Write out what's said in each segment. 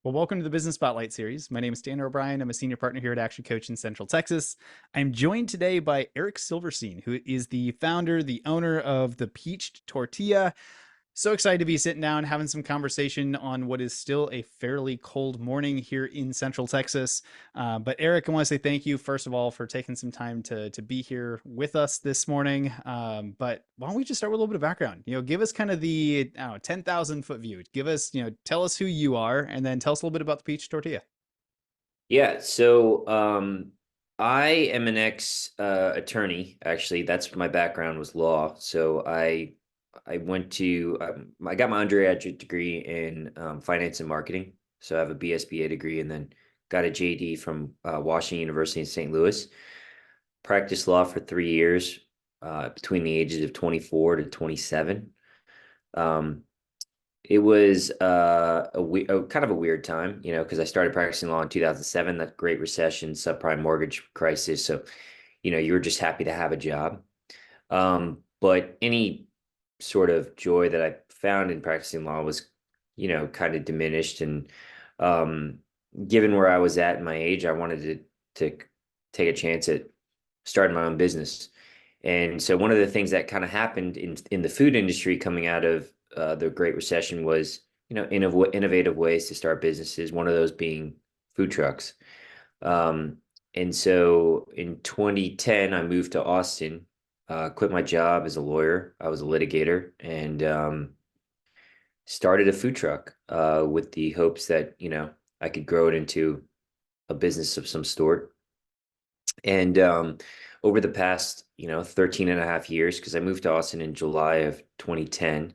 Well, welcome to the Business Spotlight series. My name is Dan O'Brien. I'm a senior partner here at Action Coach in Central Texas. I'm joined today by Eric Silverstein, who is the founder, the owner of the Peached Tortilla. So excited to be sitting down, having some conversation on what is still a fairly cold morning here in Central Texas. But Eric, I want to say thank you, first of all, for taking some time to be here with us this morning. But why don't we just start with a little bit of background? Give us kind of the, I don't know, 10,000 foot view. Give us, tell us who you are, and then tell us a little bit about the Peach Tortilla. Yeah, so I am an ex attorney. Actually, that's my background was law. So I went to I got my undergraduate degree in finance and marketing. So I have a BSBA degree, and then got a JD from Washington University in St. Louis. Practiced law for 3 years, between the ages of 24 to 27. Um, it was a kind of a weird time, because I started practicing law in 2007, that Great Recession, subprime mortgage crisis. So, you were just happy to have a job. But any sort of joy that I found in practicing law was, kind of diminished. And um, given where I was at in my age, I wanted to take a chance at starting my own business. And so one of the things that kind of happened in the food industry coming out of the Great Recession was, innovative ways to start businesses. One of those being food trucks. Um, and so in 2010, I moved to Austin, quit my job as a lawyer. I was a litigator, and started a food truck with the hopes that, I could grow it into a business of some sort. And over the past, 13 and a half years, because I moved to Austin in July of 2010.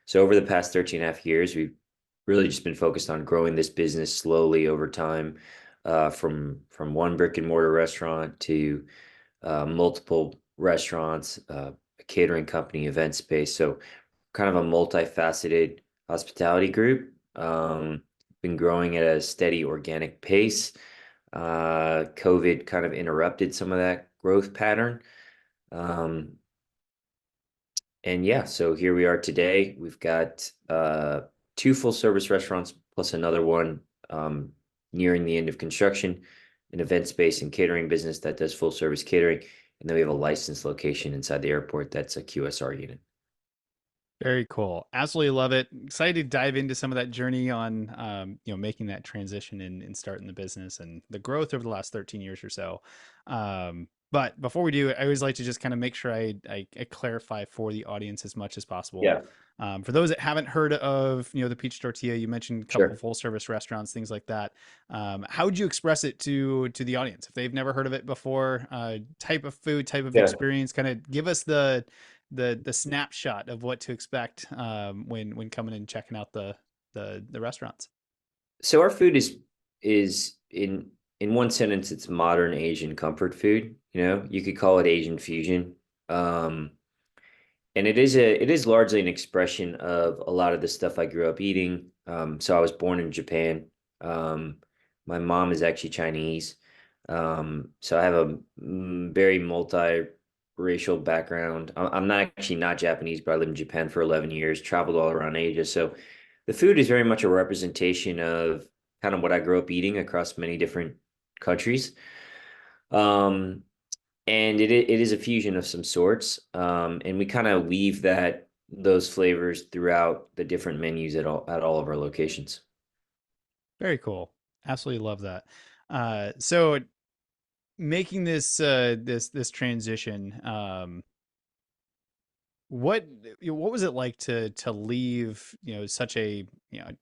So over the past 13 and a half years, we've really just been focused on growing this business slowly over time, from one brick and mortar restaurant to multiple restaurants, a catering company, event space. So kind of a multifaceted hospitality group. Been growing at a steady organic pace. COVID kind of interrupted some of that growth pattern. Um, and yeah, so here we are today. We've got two full service restaurants plus another one nearing the end of construction, an event space and catering business that does full service catering. And then we have a licensed location inside the airport that's a QSR unit. Very cool. Absolutely love it. Excited to dive into some of that journey on, making that transition and starting the business and the growth over the last 13 years or so. But before we do, I always like to just kind of make sure I clarify for the audience as much as possible. Yeah, For those that haven't heard of, the Peach Tortilla, you mentioned a couple sure. full service restaurants, things like that. How would you express it to the audience if they've never heard of it before? Type of food, type of Yeah. experience, kind of give us the snapshot of what to expect when coming and checking out the restaurants. So our food is in one sentence, it's modern Asian comfort food. You could call it Asian fusion. Um, and it is largely an expression of a lot of the stuff I grew up eating. So I was born in Japan. My mom is actually Chinese. So I have a very multi-racial background. I'm not actually not Japanese, but I lived in Japan for 11 years, traveled all around Asia. So the food is very much a representation of kind of what I grew up eating across many different countries. Um, and it is a fusion of some sorts. And we kind of weave those flavors throughout the different menus at all of our locations. Very cool. Absolutely love that. So making this transition, what what was it like to leave such a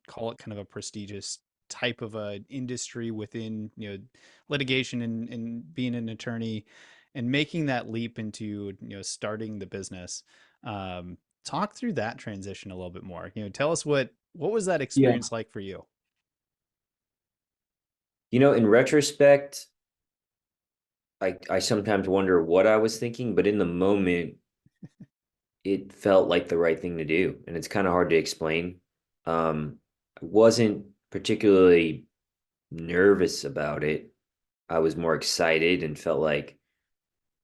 call it kind of a prestigious type of a industry within litigation and being an attorney and making that leap into starting the business. Talk through that transition a little bit more. Tell us what was that Yeah. experience like for you? In retrospect, I sometimes wonder what I was thinking, but in the moment, it felt like the right thing to do. And it's kind of hard to explain. I wasn't particularly nervous about it. I was more excited and felt like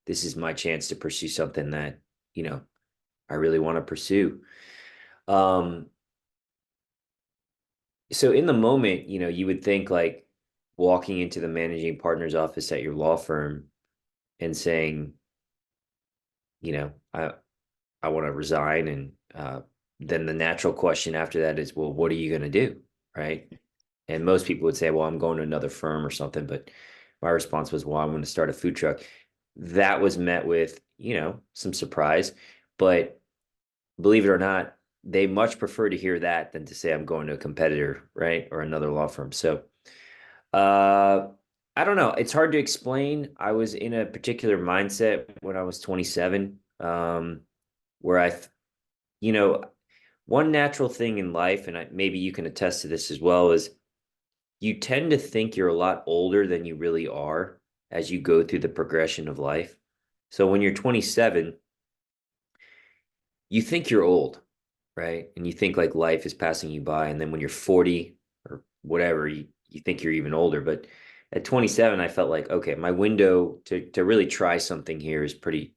this is my chance to pursue something that, you know, I really want to pursue. Um, So in the moment, you would think like walking into the managing partner's office at your law firm and saying, you know, I want to resign, and then the natural question after that is, well, what are you going to do, right? And most people would say, well, I'm going to another firm or something. But my response was, well, I'm going to start a food truck. That was met with, some surprise. But believe it or not, they much prefer to hear that than to say I'm going to a competitor, right? Or another law firm. So uh, I don't know. It's hard to explain. I was in a particular mindset when I was 27, where you know, one natural thing in life, and maybe you can attest to this as well, is you tend to think you're a lot older than you really are as you go through the progression of life. So when you're 27, you think you're old, right? And you think like life is passing you by. And then when you're 40 or whatever, you think you're even older. But at 27, I felt like, okay, my window to really try something here is pretty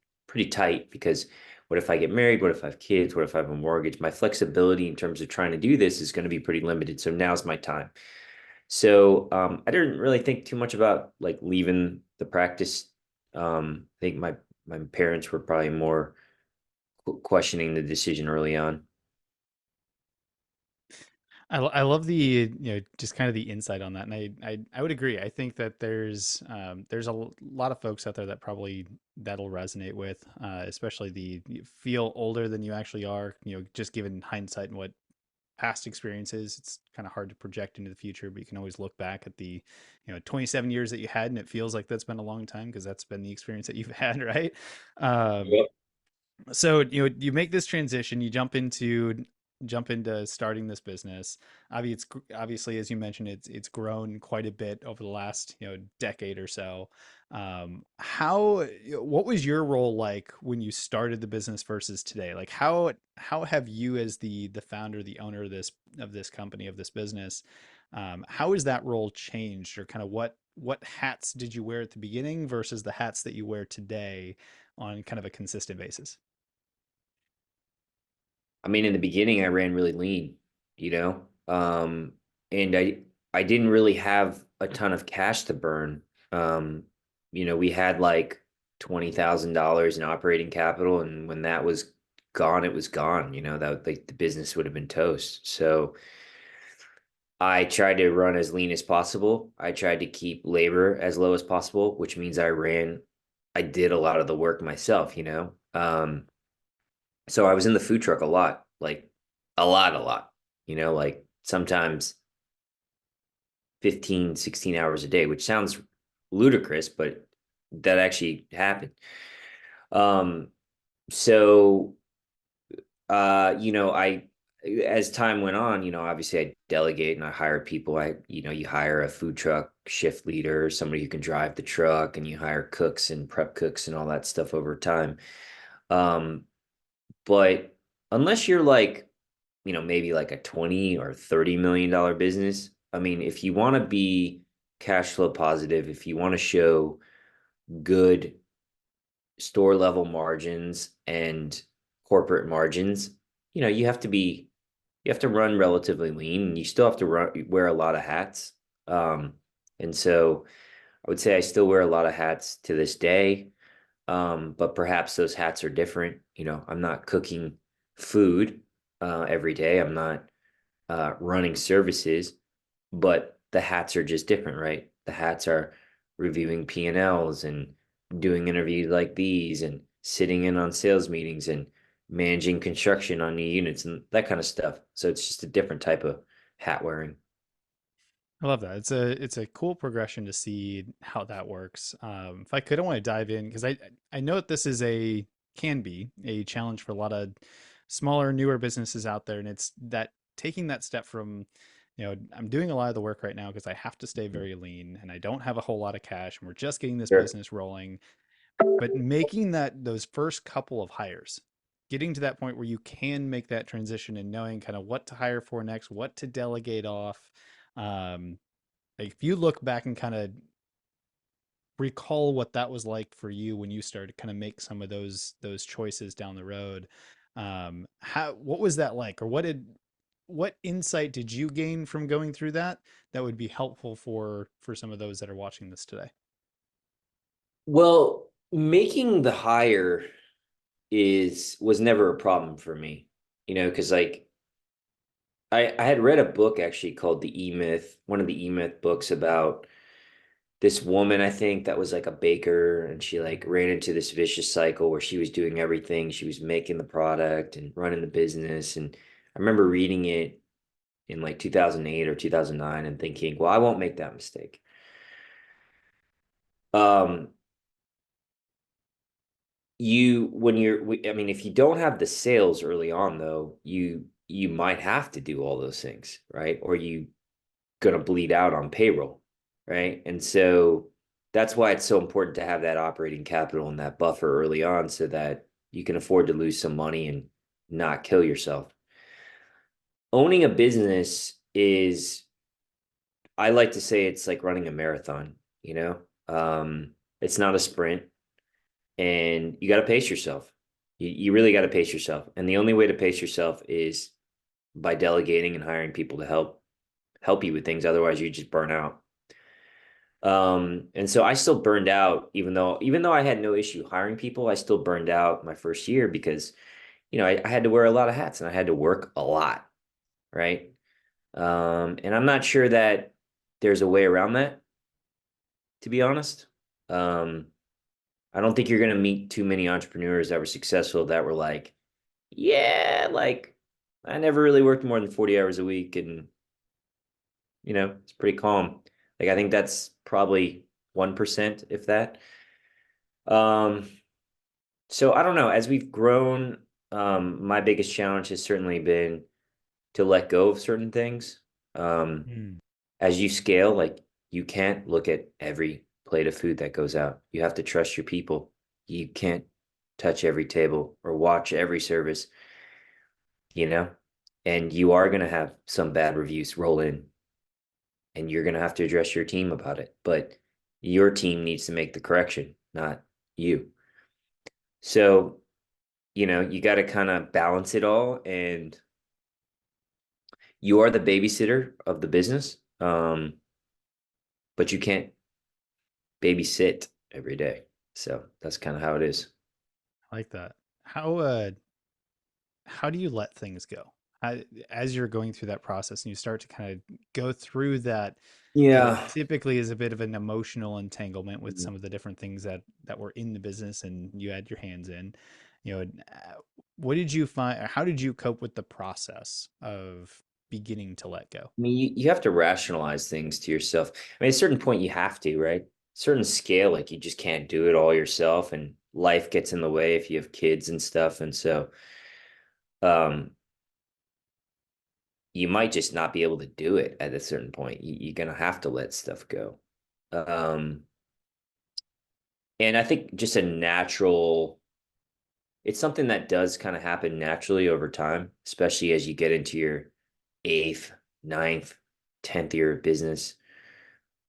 tight, because what if I get married? What if I have kids? What if I have a mortgage? My flexibility in terms of trying to do this is going to be pretty limited. So now's my time. So I didn't really think too much about like leaving the practice. I think my parents were probably more questioning the decision early on. I love the, just kind of the insight on that, and I would agree. I think that there's lot of folks out there that probably that'll resonate with, especially the you feel older than you actually are. Just given hindsight and what past experiences, it's kind of hard to project into the future, but you can always look back at the 27 years that you had, and it feels like that's been a long time because that's been the experience that you've had, right? um, Yep. so you make this transition, you jump into starting this business. Obviously, as you mentioned, it's grown quite a bit over the last decade or so. How What was your role like when you started the business versus today? Like how have you, as the founder, the owner of this company, of this business, how has that role changed, or kind of what hats did you wear at the beginning versus the hats that you wear today on kind of a consistent basis? I mean, in the beginning, I ran really lean, you know, um, and I didn't really have a ton of cash to burn. Um, we had like $20,000 in operating capital, and when that was gone, it was gone. That like the business would have been toast. So I tried to run as lean as possible. I tried to keep labor as low as possible, which means I did a lot of the work myself. So I was in the food truck a lot, like a lot, like sometimes 15, 16 hours a day, which sounds ludicrous, but that actually happened. Um, so I as time went on, obviously I delegate and I hire people. You hire a food truck shift leader, somebody who can drive the truck, and you hire cooks and prep cooks and all that stuff over time. Um, But unless you're like, maybe like a 20 or $30 million business, I mean, if you want to be cash flow positive, if you want to show good store level margins and corporate margins, you have to run relatively lean, and you still have to wear a lot of hats. Um, and so I would say I still wear a lot of hats to this day. But perhaps those hats are different. I'm not cooking food every day. I'm not running services, but the hats are just different, right? The hats are reviewing P&Ls and doing interviews like these and sitting in on sales meetings and managing construction on new units and that kind of stuff. So it's just a different type of hat wearing. I love that. It's a cool progression to see how that works. If I could, I want to dive in because I know that this is a can be a challenge for a lot of smaller, newer businesses out there, and it's that taking that step from, I'm doing a lot of the work right now because I have to stay very lean and I don't have a whole lot of cash, and we're just getting this Sure. business rolling. But making those first couple of hires, getting to that point where you can make that transition and knowing kind of what to hire for next, what to delegate off. Um, like if you look back and kind of recall what that was like for you when you started to kind of make some of those choices down the road, how what was that like, or what insight did you gain from going through that that would be helpful for some of those that are watching this today? Well, making the hire is was never a problem for me, because like I had read a book actually called The E-Myth, one of the E-Myth books about this woman, I think, that was like a baker, and she like ran into this vicious cycle where she was doing everything. She was making the product and running the business. And I remember reading it in like 2008 or 2009 and thinking, well, I won't make that mistake. Um, I mean, if you don't have the sales early on though, you might have to do all those things, right? Or you gonna bleed out on payroll, right? And so that's why it's so important to have that operating capital and that buffer early on so that you can afford to lose some money and not kill yourself. Owning a business is, I like to say it's like running a marathon, you know? It's not a sprint, and you got to pace yourself. You really got to pace yourself. And the only way to pace yourself is by delegating and hiring people to help you with things. Otherwise, you just burn out. And so I still burned out, even though I had no issue hiring people, I still burned out my first year because, I had to wear a lot of hats and I had to work a lot, right? And I'm not sure that there's a way around that, to be honest. Um, I don't think you're gonna meet too many entrepreneurs that were successful that were like, yeah, like I never really worked more than 40 hours a week and it's pretty calm. Like I think that's probably 1%, if that. Um, so I don't know. As we've grown, my biggest challenge has certainly been to let go of certain things. Um, Mm. as you scale, like you can't look at every plate of food that goes out. You have to trust your people. You can't touch every table or watch every service, you know? And you are going to have some bad reviews roll in, and you're going to have to address your team about it. But your team needs to make the correction, not you. So, you got to kind of balance it all. And you are the babysitter of the business, but you can't babysit every day. So that's kind of how it is. I like that. How do you let things go? How, as you're going through that process and you start to kind of go through that, what Yeah. typically is a bit of an emotional entanglement with Mhm. some of the different things that were in the business and you had your hands in, what did you find? How did you cope with the process of beginning to let go? I mean, you have to rationalize things to yourself. I mean, at a certain point, you have to, right? Certain scale, like you just can't do it all yourself, and life gets in the way if you have kids and stuff. And so, um, you might just not be able to do it at a certain point. You're gonna have to let stuff go. Um, and I think just it's something that does kind of happen naturally over time, especially as you get into your eighth, ninth, 10th year of business.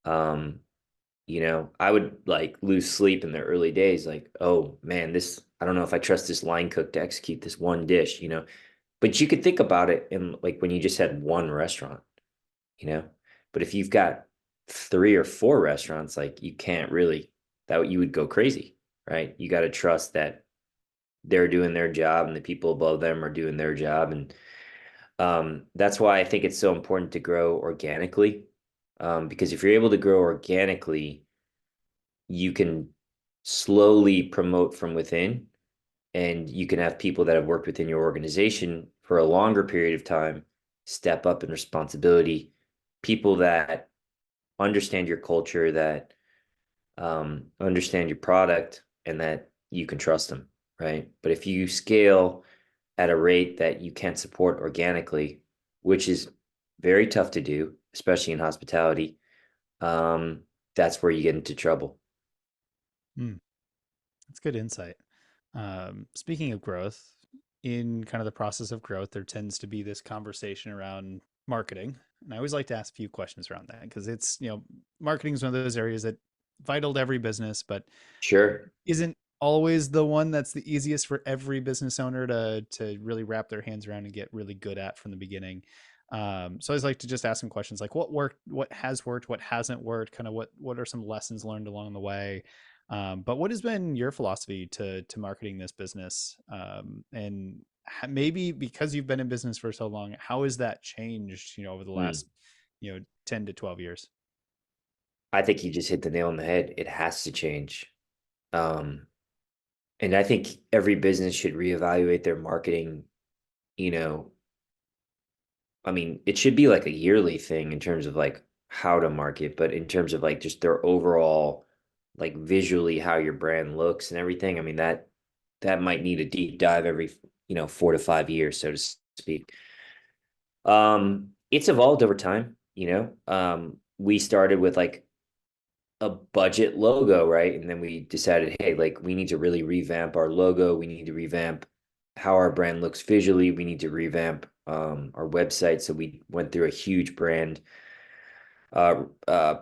Um, I would like lose sleep in the early days, like, oh man, I don't know if I trust this line cook to execute this one dish. But you could think about it in like when you just had one restaurant, you know. But if you've got three or four restaurants, like you can't really, that you would go crazy, right? You got to trust that they're doing their job and the people above them are doing their job. And that's why I think it's so important to grow organically. Because if you're able to grow organically, you can slowly promote from within, and you can have people that have worked within your organization for a longer period of time step up in responsibility, people that understand your culture, that understand your product, and that you can trust them, right? But if you scale at a rate that you can't support organically, which is very tough to do, especially in hospitality, um, that's where you get into trouble. Hmm, that's good insight. Speaking of growth, in kind of the process of growth, there tends to be this conversation around marketing. And I always like to ask a few questions around that because marketing is one of those areas that vital to every business, but Sure. isn't always the one that's the easiest for every business owner to really wrap their hands around and get really good at from the beginning. So I always like to just ask some questions like what worked, what hasn't worked, kind of what are some lessons learned along the way. But what has been your philosophy to marketing this business? And maybe because you've been in business for so long, how has that changed, over the Mm. last, 10 to 12 years? I think you just hit the nail on the head. It has to change. Um, and I think every business should reevaluate their marketing, you know, I mean, it should be like a yearly thing in terms of like how to market, but in terms of like just their overall, like visually how your brand looks and everything. I mean, that might need a deep dive every, 4 to 5 years, so to speak. It's evolved over time, we started with like a budget logo, right? And then we decided, hey, like we need to really revamp our logo. We need to revamp how our brand looks visually. We need to revamp our website. So we went through a huge brand, uh, uh,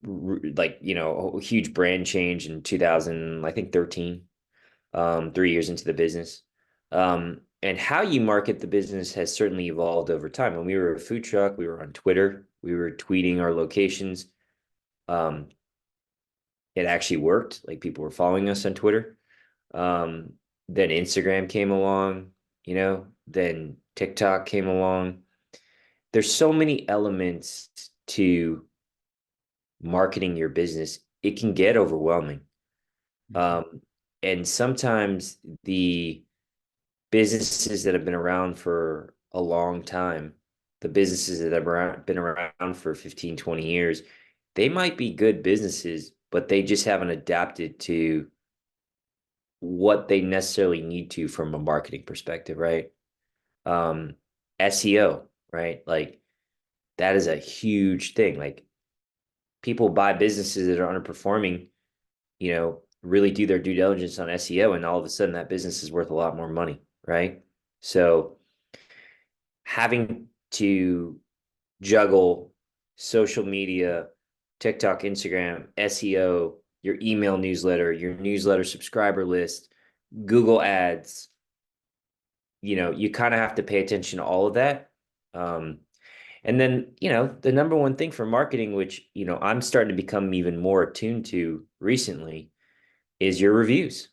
like a huge brand change in 2000, I think 13, 3 years into the business. And how you market the business has certainly evolved over time. When we were a food truck, we were on Twitter, we were tweeting our locations. Um, it actually worked. Like people were following us on Twitter. Um, then Instagram came along, then TikTok came along. There's so many elements to marketing your business. It can get overwhelming. Mhm. Um, and sometimes the businesses that have been around for a long time, the businesses that have been around for 15, 20 years, they might be good businesses, but they just haven't adapted to what they necessarily need to from a marketing perspective, right? Um, SEO, right? Like that is a huge thing. Like people buy businesses that are underperforming, really do their due diligence on SEO, and all of a sudden that business is worth a lot more money, right? So having to juggle social media, TikTok, Instagram, SEO, your email newsletter, your newsletter subscriber list, Google ads, you kind of have to pay attention to all of that. Um, and then, the number one thing for marketing, which, I'm starting to become even more attuned to recently, is your reviews, Mm.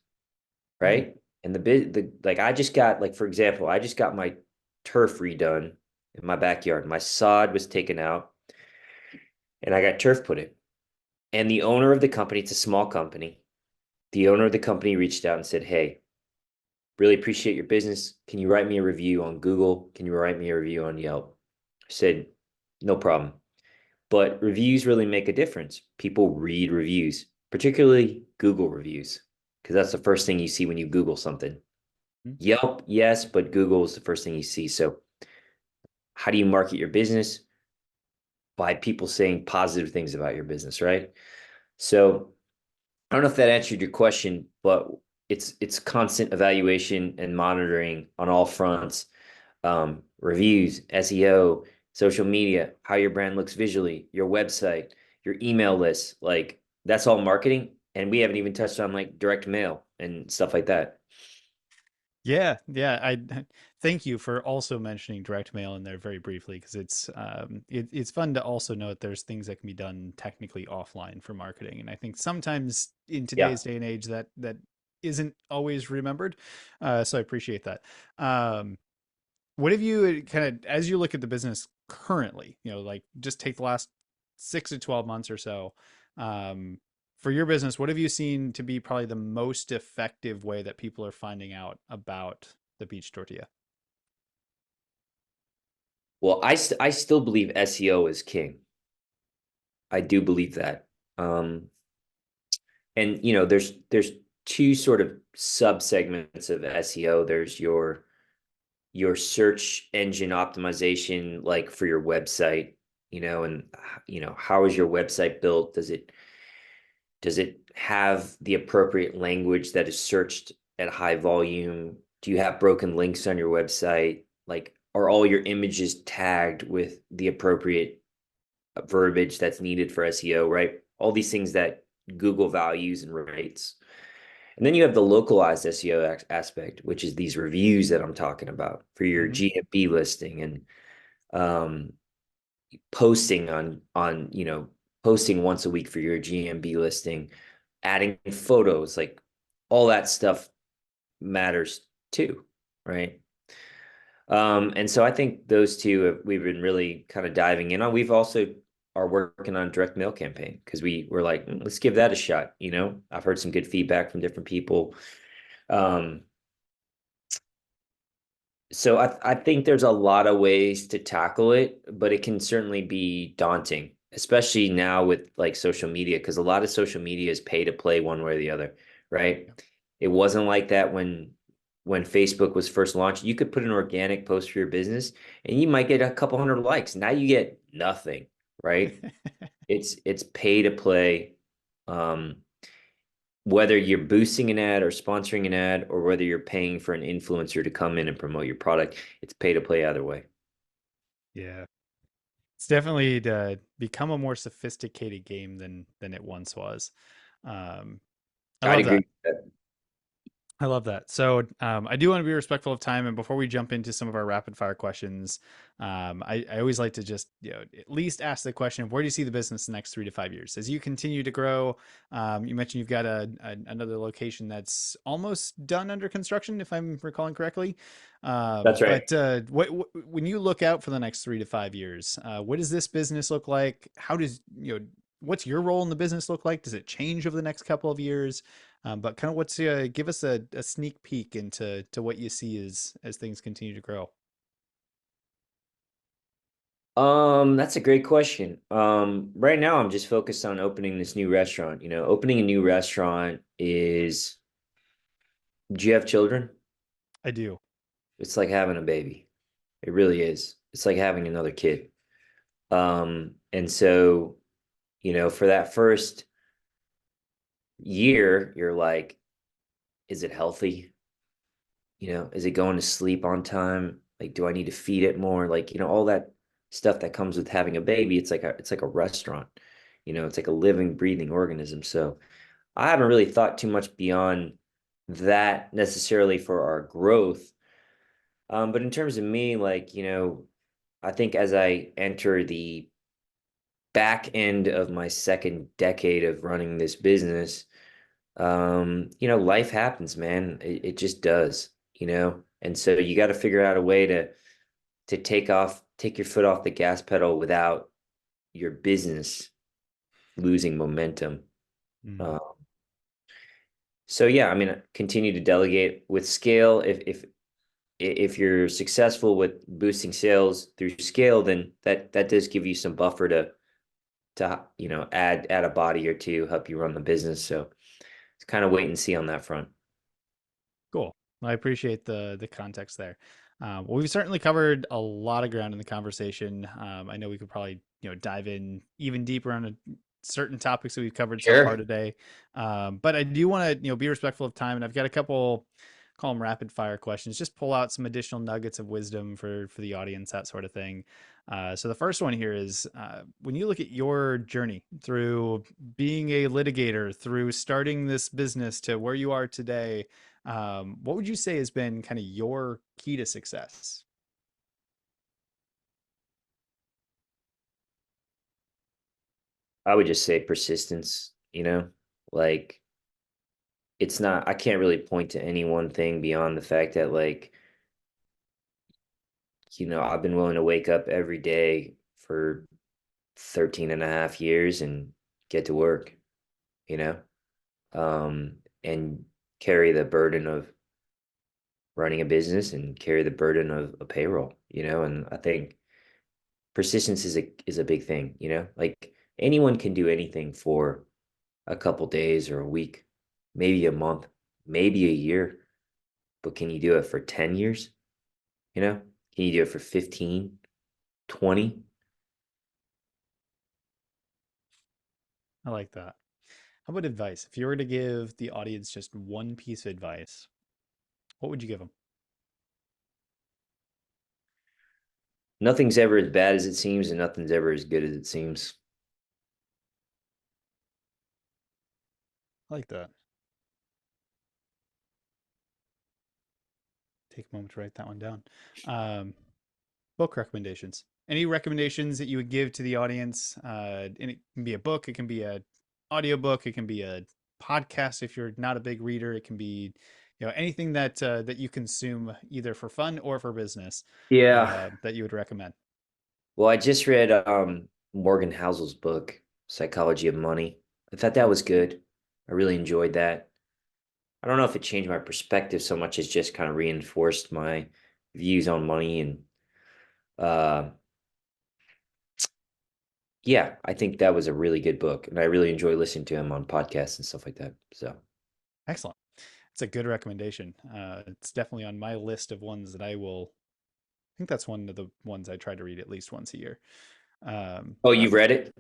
right? And like I just got, like, for example, I just got my turf redone in my backyard. My sod was taken out and I got turf put in. And the owner of the company, it's a small company, the owner of the company reached out and said, hey, really appreciate your business. Can you write me a review on Google? Can you write me a review on Yelp? I said, no problem. But reviews really make a difference. People read reviews, particularly Google reviews, because that's the first thing you see when you Google something. Mm. Yelp, yes, but Google is the first thing you see. So, how do you market your business? By people saying positive things about your business, right? So, I don't know if that answered your question, but it's constant evaluation and monitoring on all fronts. Reviews, SEO, social media, how your brand looks visually, your website, your email list, like that's all marketing. And we haven't even touched on like direct mail and stuff like that. Yeah, yeah. I thank you for also mentioning direct mail in there very briefly because it's fun to also note there's things that can be done technically offline for marketing, and I think sometimes in Yeah. today's day and age that isn't always remembered. So I appreciate that. What have you kind of as you look at the business currently? Like just take the last 6 to 12 months or so. Um, for your business, what have you seen to be probably the most effective way that people are finding out about the Peached Tortilla? Well, I still believe SEO is king. I do believe that. Um, and there's two sort of sub segments of SEO. There's your search engine optimization, like for your website, and how is your website built? Does it have the appropriate language that is searched at high volume? Do you have broken links on your website? Like, are all your images tagged with the appropriate verbiage that's needed for SEO, right? All these things that Google values and rates. And then you have the localized SEO aspect, which is these reviews that I'm talking about for your Hmm. GMB listing. And um, posting on posting once a week for your GMB listing, adding photos, like all that stuff matters too, right? And so I think those two we've been really kind of diving in on. We've also are working on a direct mail campaign because we were like, let's give that a shot. I've heard some good feedback from different people. Um, so I think there's a lot of ways to tackle it, but it can certainly be daunting, especially now with like social media, because a lot of social media is pay to play one way or the other, right? It wasn't like that when Facebook was first launched. You could put an organic post for your business and you might get a couple hundred likes. Now you get nothing, right? It's pay to play. Um, whether you're boosting an ad or sponsoring an ad, or whether you're paying for an influencer to come in and promote your product, it's pay to play either way. Yeah. It's definitely become a more sophisticated game than it once was. Um, I I'd love agree that. with that. I love that. So I do want to be respectful of time, and before we jump into some of our rapid fire questions, I always like to just at least ask the question of where do you see the business in the next 3 to 5 years as you continue to grow. You mentioned you've got another location that's almost done under construction, if I'm recalling correctly. That's right. But when you look out for the next 3 to 5 years, what does this business look like? How does what's your role in the business look like? Does it change over the next couple of years? But kind of what's give us a sneak peek into what you see as things continue to grow. That's a great question. Right now I'm just focused on opening this new restaurant. Opening a new restaurant is, do you have children? I do. It's like having a baby. It really is. It's like having another kid. And so, for that first year, you're like, is it healthy? Is it going to sleep on time? Like, do I need to feed it more? Like, all that stuff that comes with having a baby. It's like a restaurant. It's like a living, breathing organism. So I haven't really thought too much beyond that necessarily for our growth. But in terms of me, like, I think as I enter the back end of my second decade of running this business, life happens, man. It just does. And so you got to figure out a way to take your foot off the gas pedal without your business losing momentum. Mm. Uh, so yeah, I mean, continue to delegate with scale. If you're successful with boosting sales through scale, then that does give you some buffer to add a body or two, help you run the business. So it's kind of wait and see on that front. Cool. I appreciate the context there. Well, we've certainly covered a lot of ground in the conversation. I know we could probably dive in even deeper on certain topics that we've covered so far Sure. today. But I do want to be respectful of time, and I've got a couple call them rapid fire questions. Just pull out some additional nuggets of wisdom for the audience, that sort of thing. So the first one here is when you look at your journey through being a litigator, through starting this business to where you are today, what would you say has been kind of your key to success? I would just say persistence, like I can't really point to any one thing beyond the fact that, like, I've been willing to wake up every day for 13 and a half years and get to work, you know, and carry the burden of running a business and carry the burden of a payroll, and I think persistence is a big thing, like anyone can do anything for a couple days or a week, maybe a month, maybe a year, but can you do it for 10 years? Can you do it for 15, 20? I like that. How about advice? If you were to give the audience just one piece of advice, what would you give them? Nothing's ever as bad as it seems, and nothing's ever as good as it seems. I like that. Take a moment to write that one down. Um, Book recommendations. any recommendations that you would give to the audience? And it can be a book, it can be a audiobook, it can be a podcast if you're not a big reader, it can be anything that that you consume either for fun or for business Yeah. that you would recommend. Well, I just read Morgan Housel's book, Psychology of Money. I thought that was good. I really enjoyed that. I don't know if it changed my perspective so much as just kind of reinforced my views on money and uh yeah, I think that was a really good book and I really enjoy listening to him on podcasts and stuff like that. So, Excellent. It's a good recommendation. It's definitely on my list of ones that I will. I think that's one of the ones I try to read at least once a year. oh, you Perfect. read it?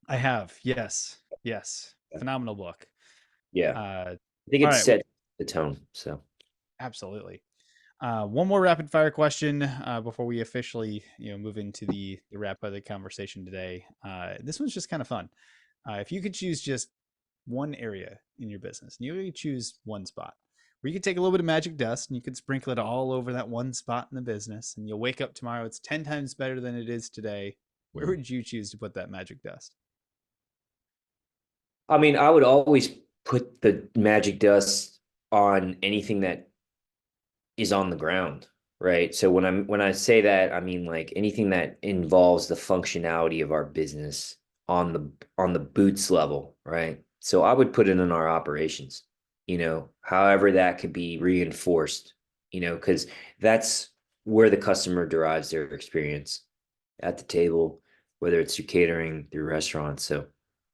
I have. Yes. Yes. Yeah. Phenomenal book. Yeah. Uh, I think all it right. set the tone. So, Absolutely. One more rapid fire question before we officially, move into the wrap of the conversation today. This one's just kind of fun. If you could choose just one area in your business, and you could choose one spot where you could take a little bit of magic dust and you could sprinkle it all over that one spot in the business, and you'll wake up tomorrow, it's 10 times better than it is today. Where would you choose to put that magic dust? I mean, I would always put the magic dust on anything that is on the ground, right? So when I say that, I mean like anything that involves the functionality of our business on the boots level, right? So I would put it in our operations, however that could be reinforced, because that's where the customer derives their experience at the table, whether it's through catering, through restaurants. So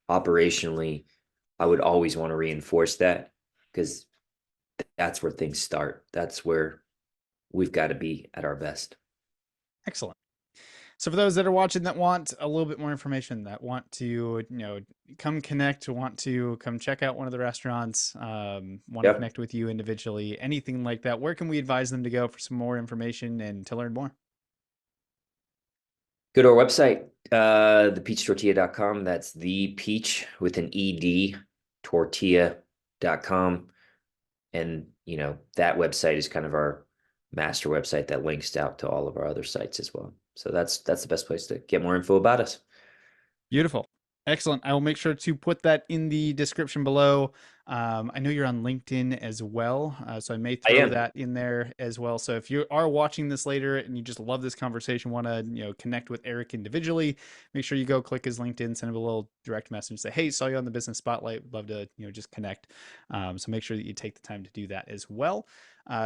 operationally, I would always want to reinforce that because that's where things start. That's where we've got to be at our best. Excellent. So for those that are watching that want a little bit more information, that want to, come connect, want to come check out one of the restaurants, want to Yep. connect with you individually, anything like that, where can we advise them to go for some more information and to learn more? Go to our website, thepeachtortilla.com. That's the peach with an ED, tortilla.com. And, that website is kind of our master website that links out to all of our other sites as well. So that's the best place to get more info about us. Beautiful. Excellent. I will make sure to put that in the description below. I know you're on LinkedIn as well, so I may I throw am. that in there as well. So if you are watching this later and you just love this conversation, want to connect with Eric individually, make sure you go click his LinkedIn, send him a little direct message, say, "Hey, saw you on the Business Spotlight. Love to just connect." So make sure that you take the time to do that as well.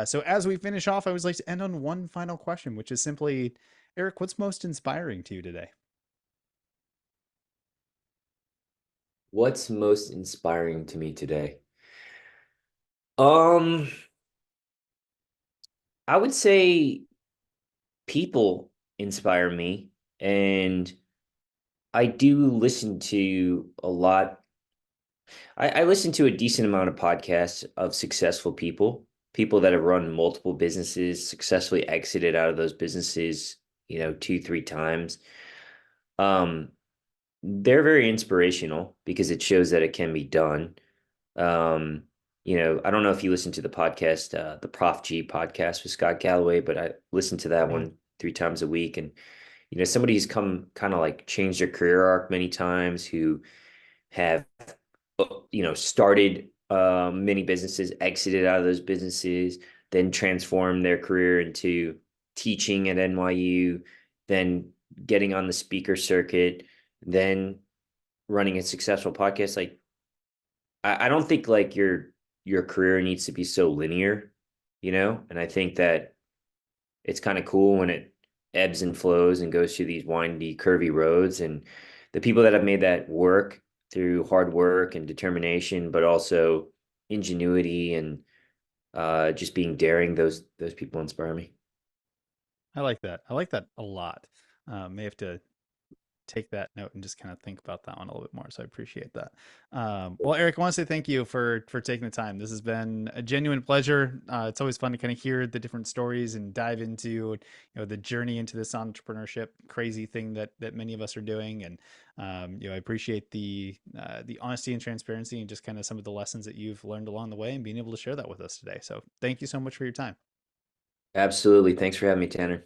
So as we finish off, I always like to end on one final question, which is simply, Eric, what's most inspiring to you today? What's most inspiring to me today? Um, I would say people inspire me, and I do listen to a lot. I listen to a decent amount of podcasts of successful people, people that have run multiple businesses, successfully exited out of those businesses, two, three times. Um, they're very inspirational because it shows that it can be done. Um, I don't know if you listen to the podcast, the Prof G podcast with Scott Galloway, but I listen to that Mhm. one three times a week. And, somebody who's come kind of like changed their career arc many times, who have, started many businesses, exited out of those businesses, then transformed their career into teaching at NYU, then getting on the speaker circuit, then running a successful podcast. Like, I don't think like your career needs to be so linear, and I think that it's kind of cool when it ebbs and flows and goes through these windy, curvy roads. And the people that have made that work through hard work and determination, but also ingenuity and just being daring, those people inspire me. I like that. I like that a lot. May have to take that note and just kind of think about that one a little bit more. So I appreciate that. Well, Eric, I want to say thank you for taking the time. This has been a genuine pleasure. It's always fun to kind of hear the different stories and dive into the journey into this entrepreneurship crazy thing that many of us are doing. And I appreciate the honesty and transparency and just kind of some of the lessons that you've learned along the way and being able to share that with us today. So thank you so much for your time. Absolutely. Thanks for having me, Tanner.